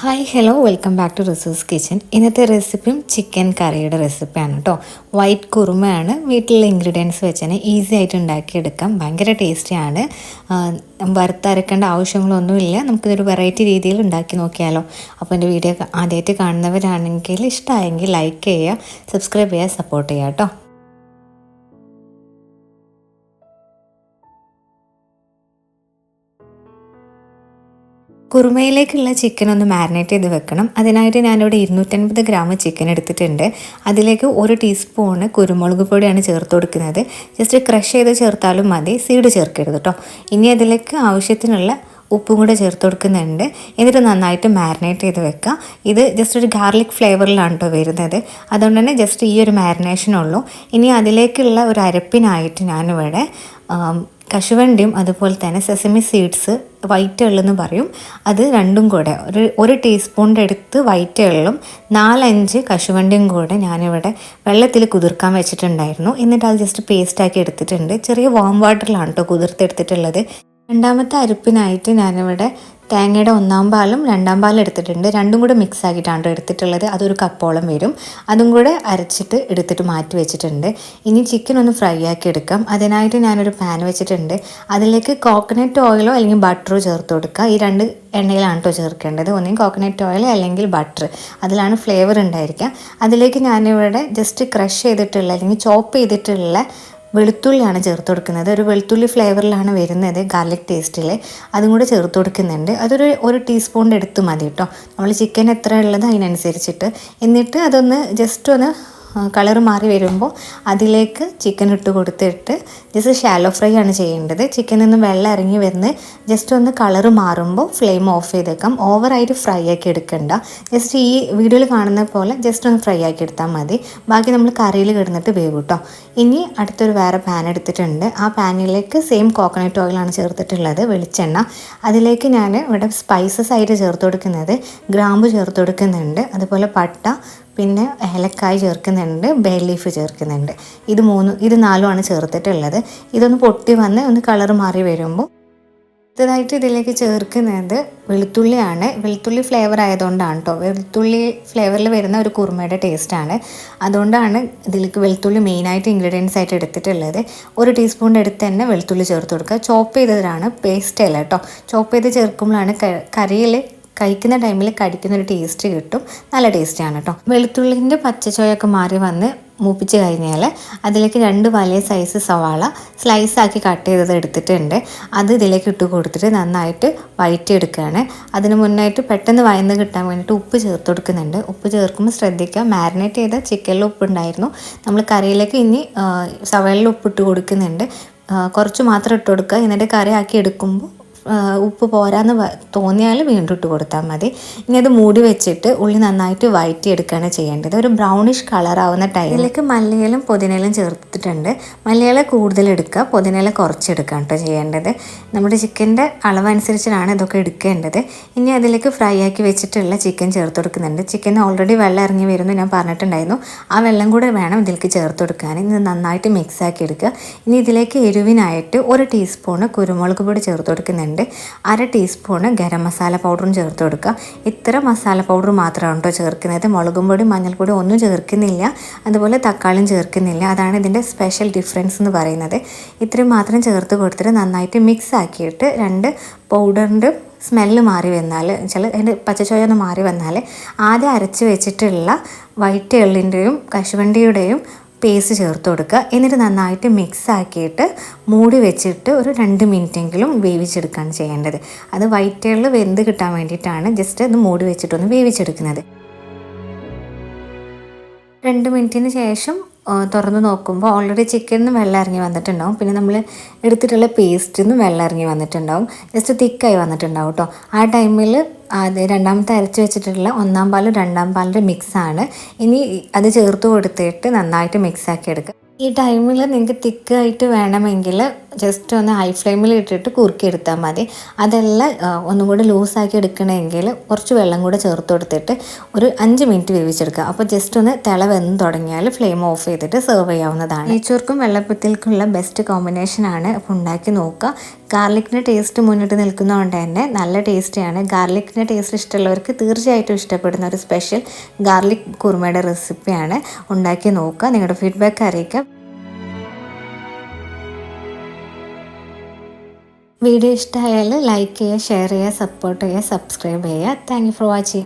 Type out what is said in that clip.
Hi hello welcome back to Risu's kitchen. ഇന്നത്തെ റെസിപ്പിയും chicken കറിയുടെ റെസിപ്പിയാണ് കേട്ടോ. വൈറ്റ് കുറുമയാണ്. വീട്ടിലുള്ള ഇൻഗ്രീഡിയൻസ് വെച്ച് തന്നെ ഈസി ആയിട്ട് ഉണ്ടാക്കിയെടുക്കാം. ഭയങ്കര ടേസ്റ്റിയാണ്. വറുത്തരക്കേണ്ട ആവശ്യങ്ങളൊന്നുമില്ല. നമുക്കിതൊരു വെറൈറ്റി രീതിയിൽ ഉണ്ടാക്കി നോക്കിയാലോ. അപ്പോൾ എൻ്റെ വീഡിയോ ആദ്യമായിട്ട് കാണുന്നവരാണെങ്കിൽ ഇഷ്ടമായെങ്കിൽ ലൈക്ക് ചെയ്യുക, സബ്സ്ക്രൈബ് ചെയ്യുക, സപ്പോർട്ട് ചെയ്യുക കേട്ടോ. കുറുമയിലേക്കുള്ള ചിക്കൻ ഒന്ന് മാരിനേറ്റ് ചെയ്ത് വെക്കണം. അതിനായിട്ട് ഞാനിവിടെ 250 ഗ്രാം ചിക്കൻ എടുത്തിട്ടുണ്ട്. അതിലേക്ക് 1 ടീസ്പൂണ് കുരുമുളക് പൊടിയാണ് ചേർത്ത് കൊടുക്കുന്നത്. ജസ്റ്റ് ക്രഷ് ചെയ്ത് ചേർത്താലും മതി, സീഡ് ചേർക്കരുത് കേട്ടോ. ഇനി അതിലേക്ക് ആവശ്യത്തിനുള്ള ഉപ്പും കൂടെ ചേർത്ത് കൊടുക്കുന്നുണ്ട്. എന്നിട്ട് നന്നായിട്ട് മാരിനേറ്റ് ചെയ്ത് വെക്കുക. ഇത് ജസ്റ്റ് ഒരു ഗാർലിക് ഫ്ലേവറിലാണ് കേട്ടോ വരുന്നത്. അതുകൊണ്ട് തന്നെ ജസ്റ്റ് ഈ ഒരു മാരിനേഷനുള്ളൂ. ഇനി അതിലേക്കുള്ള ഒരു അരപ്പിനായിട്ട് ഞാനിവിടെ കശുവണ്ടിയും അതുപോലെ തന്നെ സെസമി സീഡ്സ്, വൈറ്റ് എള്ളെന്ന് പറയും, അത് രണ്ടും കൂടെ ഒരു ടീസ്പൂണിൻ്റെ അടുത്ത് വൈറ്റ് എള്ളും 4-5 കശുവണ്ടിയും കൂടെ ഞാനിവിടെ വെള്ളത്തിൽ കുതിർക്കാൻ വെച്ചിട്ടുണ്ടായിരുന്നു. എന്നിട്ട് അത് ജസ്റ്റ് പേസ്റ്റാക്കി എടുത്തിട്ടുണ്ട്. ചെറിയ വാം വാട്ടറിലാണ് കേട്ടോ കുതിർത്തെടുത്തിട്ടുള്ളത്. രണ്ടാമത്തെ അരപ്പിനായിട്ട് ഞാനിവിടെ തേങ്ങയുടെ 1-ാം പാലും 2-ാം പാലും എടുത്തിട്ടുണ്ട്. രണ്ടും കൂടെ മിക്സ് ആക്കിയിട്ടാണ് എടുത്തിട്ടുള്ളത്. അതൊരു കപ്പോളം വരും. അതും കൂടെ അരച്ചിട്ട് എടുത്തിട്ട് മാറ്റി വെച്ചിട്ടുണ്ട്. ഇനി ചിക്കൻ ഒന്ന് ഫ്രൈ ആക്കി എടുക്കാം. അതിനായിട്ട് ഞാനൊരു പാൻ വെച്ചിട്ടുണ്ട്. അതിലേക്ക് കോക്കനട്ട് ഓയിലോ അല്ലെങ്കിൽ ബട്ടറോ ചേർത്ത് കൊടുക്കുക. ഈ 2 എണ്ണയിലാണ് കേട്ടോ ചേർക്കേണ്ടത്. ഒന്നെങ്കിൽ കോക്കനട്ട് ഓയിൽ അല്ലെങ്കിൽ ബട്ടർ, അതിലാണ് ഫ്ലേവർ ഉണ്ടായിരിക്കുക. അതിലേക്ക് ഞാനിവിടെ ജസ്റ്റ് ക്രഷ് ചെയ്തിട്ടുള്ള അല്ലെങ്കിൽ ചോപ്പ് ചെയ്തിട്ടുള്ള വെളുത്തുള്ളിയാണ് ചേർത്ത് കൊടുക്കുന്നത്. ഒരു വെളുത്തുള്ളി ഫ്ലേവറിലാണ് വരുന്നത്, ഗാർലിക് ടേസ്റ്റിൽ. അതും കൂടെ ചേർത്ത് കൊടുക്കുന്നുണ്ട്. അതൊരു ടീസ്പൂണിൻ്റെ അടുത്ത് മതി കേട്ടോ. നമ്മൾ ചിക്കൻ എത്ര ഉള്ളത് അതിനനുസരിച്ചിട്ട്. എന്നിട്ട് അതൊന്ന് ജസ്റ്റ് ഒന്ന് കളർ മാറി വരുമ്പോൾ അതിലേക്ക് ചിക്കൻ ഇട്ട് കൊടുത്തിട്ട് ജസ്റ്റ് ഷാലോ ഫ്രൈ ആണ് ചെയ്യേണ്ടത്. ചിക്കനിൽ നിന്ന് വെള്ളം ഇറങ്ങി വരുന്ന ജസ്റ്റ് ഒന്ന് കളർ മാറുമ്പോൾ ഫ്ലെയിം ഓഫ് ചെയ്തേക്കാം. ഓവറായിട്ട് ഫ്രൈ ആക്കി എടുക്കണ്ട. ജസ്റ്റ് ഈ വീഡിയോയിൽ കാണുന്ന പോലെ ജസ്റ്റ് ഒന്ന് ഫ്രൈ ആക്കി എടുത്താൽ മതി. ബാക്കി നമ്മൾ കറിയിൽ കിടന്നിട്ട് വേവും കേട്ടോ. ഇനി അടുത്തൊരു വേറെ പാൻ എടുത്തിട്ടുണ്ട്. ആ പാനിലേക്ക് സെയിം കോക്കനട്ട് ഓയിലാണ് ചേർത്തിട്ടുള്ളത്, വെളിച്ചെണ്ണ. അതിലേക്ക് ഞാൻ ഇവിടെ സ്പൈസസ് ആയിട്ട് ചേർത്ത് കൊടുക്കുന്നത് ഗ്രാമ്പു ചേർത്ത് കൊടുക്കുന്നുണ്ട്, അതുപോലെ പട്ട, പിന്നെ ഏലക്കായ് ചേർക്കുന്നുണ്ട്, ബേ ലീഫ് ചേർക്കുന്നുണ്ട്. ഇത് 4ഉമാണ് ചേർത്തിട്ടുള്ളത്. ഇതൊന്ന് പൊട്ടി വന്ന് ഒന്ന് കളർ മാറി വരുമ്പോൾ അടുത്തതായിട്ട് ഇതിലേക്ക് ചേർക്കുന്നത് വെളുത്തുള്ളിയാണ്. വെളുത്തുള്ളി ഫ്ലേവർ ആയതുകൊണ്ടാണ് കേട്ടോ. വെളുത്തുള്ളി ഫ്ലേവറിൽ വരുന്ന ഒരു കുറുമയുടെ ടേസ്റ്റാണ്. അതുകൊണ്ടാണ് ഇതിലേക്ക് വെളുത്തുള്ളി മെയിനായിട്ട് ഇൻഗ്രീഡിയൻസ് ആയിട്ട് എടുത്തിട്ടുള്ളത്. 1 ടീസ്പൂണിൻ്റെ അടുത്ത് തന്നെ വെളുത്തുള്ളി ചേർത്ത് കൊടുക്കുക. ചോപ്പ് ചെയ്തതാണ്, പേസ്റ്റ് അല്ല കേട്ടോ. ചോപ്പ് ചെയ്ത് ചേർക്കുമ്പോഴാണ് കറിയിൽ കഴിക്കുന്ന ടൈമിൽ കടിക്കുന്നൊരു ടേസ്റ്റ് കിട്ടും. നല്ല ടേസ്റ്റാണ് കേട്ടോ. വെളുത്തുള്ളിൻ്റെ പച്ചച്ചോയൊക്കെ മാറി വന്ന് മൂപ്പിച്ച് കഴിഞ്ഞാൽ അതിലേക്ക് 2 വലിയ സൈസ് സവാള സ്ലൈസാക്കി കട്ട് ചെയ്തത് എടുത്തിട്ടുണ്ട്. അത് ഇതിലേക്ക് ഇട്ട് കൊടുത്തിട്ട് നന്നായിട്ട് വഴറ്റിയെടുക്കുകയാണ്. അതിന് മുന്നായിട്ട് പെട്ടെന്ന് വഴന്ന് കിട്ടാൻ വേണ്ടിയിട്ട് ഉപ്പ് ചേർത്ത് കൊടുക്കുന്നുണ്ട്. ഉപ്പ് ചേർക്കുമ്പോൾ ശ്രദ്ധിക്കുക, മാരിനേറ്റ് ചെയ്ത ചിക്കനിൽ ഉപ്പുണ്ടായിരുന്നു. നമ്മൾ കറിയിലേക്ക് ഇനി സവാളയിൽ ഉപ്പിട്ട് കൊടുക്കുന്നുണ്ട്. കുറച്ച് മാത്രം ഇട്ട് കൊടുക്കുക. എന്നിട്ട് കറി ആക്കി എടുക്കുമ്പോൾ ഉപ്പ് പോരാന്ന് തോന്നിയാൽ വീണ്ടും ഇട്ട് കൊടുത്താൽ മതി. ഇനി അത് മൂടി വെച്ചിട്ട് ഉള്ളി നന്നായിട്ട് വഴറ്റിയെടുക്കുകയാണ് ചെയ്യേണ്ടത്. ഒരു ബ്രൗണിഷ് കളറാവുന്ന ടൈമിലേക്ക് മല്ലിയിലും പുതിനയിലും ചേർത്തിട്ടുണ്ട്. മല്ലിയില കൂടുതൽ എടുക്കുക, പുതിനയില കുറച്ചെടുക്കുക കേട്ടോ ചെയ്യേണ്ടത്. നമ്മുടെ ചിക്കൻ്റെ അളവനുസരിച്ചാണ് ഇതൊക്കെ എടുക്കേണ്ടത്. ഇനി അതിലേക്ക് ഫ്രൈ ആക്കി വെച്ചിട്ടുള്ള ചിക്കൻ ചേർത്ത് കൊടുക്കുന്നുണ്ട്. ചിക്കൻ ഓൾറെഡി വെള്ളം ഇറങ്ങി വരുന്നു ഞാൻ പറഞ്ഞിട്ടുണ്ടായിരുന്നു. ആ വെള്ളം കൂടെ വേണം ഇതിലേക്ക് ചേർത്ത് കൊടുക്കാൻ. ഇത് നന്നായിട്ട് മിക്സ് ആക്കി എടുക്കുക. ഇനി ഇതിലേക്ക് എരിവിനായിട്ട് 1 ടീസ്പൂണ് കുരുമുളക് പൊടി ചേർത്ത് കൊടുക്കുന്നുണ്ട്. 1/2 ടീസ്പൂണ് ഗരം മസാല പൗഡറും ചേർത്ത് കൊടുക്കുക. ഇത്ര മസാല പൗഡർ മാത്രമാണ് കേട്ടോ ചേർക്കുന്നത്. മുളകും പൊടി, മഞ്ഞൾപ്പൊടി ഒന്നും ചേർക്കുന്നില്ല. അതുപോലെ തക്കാളിയും ചേർക്കുന്നില്ല. അതാണ് ഇതിൻ്റെ സ്പെഷ്യൽ ഡിഫറൻസ് എന്ന് പറയുന്നത്. ഇത്രയും മാത്രം ചേർത്ത് കൊടുത്തിട്ട് നന്നായിട്ട് മിക്സ് ആക്കിയിട്ട് 2 പൗഡറിൻ്റെ സ്മെല്ല് മാറി വന്നാൽ, അതിൻ്റെ പച്ചച്ചോയൊന്ന് മാറി വന്നാൽ ആദ്യം അരച്ച് വെച്ചിട്ടുള്ള വൈറ്റ് എള്ളിൻ്റെയും കശുവണ്ടിയുടെയും പേസ്റ്റ് ചേർത്ത് കൊടുക്കുക. എന്നിട്ട് നന്നായിട്ട് മിക്സ് ആക്കിയിട്ട് മൂടി വെച്ചിട്ട് ഒരു 2 മിനിറ്റെങ്കിലും വേവിച്ചെടുക്കുകയാണ് ചെയ്യേണ്ടത്. അത് വൈറ്റ് എള്ള് വെന്ത് കിട്ടാൻ വേണ്ടിയിട്ടാണ് ജസ്റ്റ് അത് മൂടി വെച്ചിട്ടൊന്ന് വേവിച്ചെടുക്കുന്നത്. 2 മിനിറ്റിന് ശേഷം തുറന്ന് നോക്കുമ്പോൾ ഓൾറെഡി ചിക്കനിൽ നിന്ന് വെള്ളം ഇറങ്ങി വന്നിട്ടുണ്ടാവും. പിന്നെ നമ്മൾ എടുത്തിട്ടുള്ള പേസ്റ്റിൽ നിന്ന് വെള്ളം ഇറങ്ങി വന്നിട്ടുണ്ടാവും. ജസ്റ്റ് തിക്കായി വന്നിട്ടുണ്ടാവും കേട്ടോ. ആ ടൈമിൽ രണ്ടാമത്തെ അരച്ച് വെച്ചിട്ടുള്ള 1-ാം പാലും 2-ാം പാലിൻ്റെ മിക്സാണ്. ഇനി അത് ചേർത്ത് കൊടുത്തിട്ട് നന്നായിട്ട് മിക്സാക്കി എടുക്കുക. ഈ ടൈമിൽ നിങ്ങൾക്ക് തിക്കായിട്ട് വേണമെങ്കിൽ ജസ്റ്റ് ഒന്ന് ഹൈ ഫ്ലെയിമിൽ ഇട്ടിട്ട് കുറുക്കിയെടുത്താൽ മതി. അതെല്ലാം ഒന്നും കൂടി ലൂസാക്കി എടുക്കണമെങ്കിൽ കുറച്ച് വെള്ളം കൂടെ ചേർത്ത് കൊടുത്തിട്ട് ഒരു 5 മിനിറ്റ് വേവിച്ചെടുക്കുക. അപ്പോൾ ജസ്റ്റ് ഒന്ന് തിള വെന്ന് തുടങ്ങിയാൽ ഫ്ലെയിം ഓഫ് ചെയ്തിട്ട് സെർവ് ചെയ്യാവുന്നതാണ്. നെയ്ച്ചോർക്കും വെള്ളപ്പത്തിൽക്കുള്ള ബെസ്റ്റ് കോമ്പിനേഷനാണ്. അപ്പോൾ ഉണ്ടാക്കി നോക്കുക. ഗാർലിക്കിൻ്റെ ടേസ്റ്റ് മുന്നിട്ട് നിൽക്കുന്നതുകൊണ്ട് തന്നെ നല്ല ടേസ്റ്റിയാണ്. ഗാർലിക്കിൻ്റെ ടേസ്റ്റ് ഇഷ്ടമുള്ളവർക്ക് തീർച്ചയായിട്ടും ഇഷ്ടപ്പെടുന്ന ഒരു സ്പെഷ്യൽ ഗാർലിക് കുറുമയുടെ റെസിപ്പിയാണ്. ഉണ്ടാക്കി നോക്കുക. നിങ്ങളുടെ ഫീഡ്ബാക്ക് അറിയിക്കുക. വീഡിയോ ഇഷ്ടമായാൽ ലൈക്ക് ചെയ്യുക, ഷെയർ ചെയ്യുക, സപ്പോർട്ട് ചെയ്യുക, സബ്സ്ക്രൈബ് ചെയ്യുക. Thank you for watching.